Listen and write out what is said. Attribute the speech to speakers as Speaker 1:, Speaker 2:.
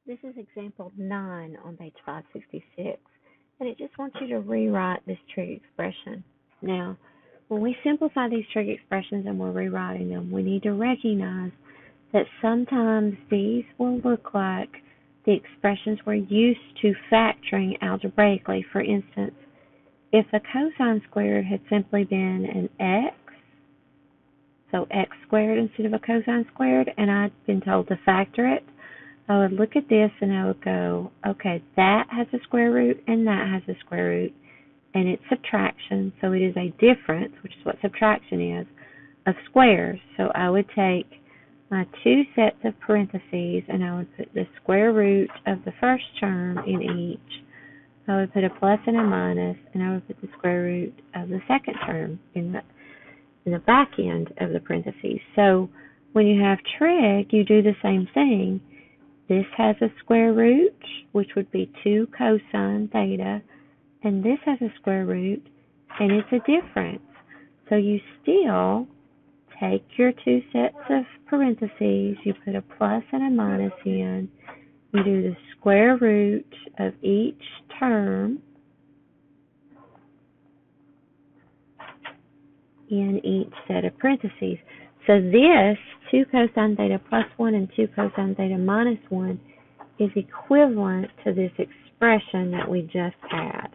Speaker 1: This is example 9 on page 566, and it just wants you to rewrite this trig expression. Now, when we simplify these trig expressions and we're rewriting them, we need to recognize that sometimes these will look like the expressions we're used to factoring algebraically. For instance, if a cosine squared had simply been an x, so x squared instead of a cosine squared, and I'd been told to factor it, I would look at this and I would go, okay, that has a square root and that has a square root, and it's subtraction, so it is a difference, which is what subtraction is, of squares. So I would take my two sets of parentheses and I would put the square root of the first term in each. I would put a plus and a minus, and I would put the square root of the second term in the back end of the parentheses. So when you have trig, you do the same thing. This has a square root, which would be 2 cosine theta, and this has a square root, and it's a difference. So you still take your two sets of parentheses, you put a plus and a minus in, you do the square root of each term in each set of parentheses. So this 2 cosine theta plus 1 and 2 cosine theta minus 1 is equivalent to this expression that we just had.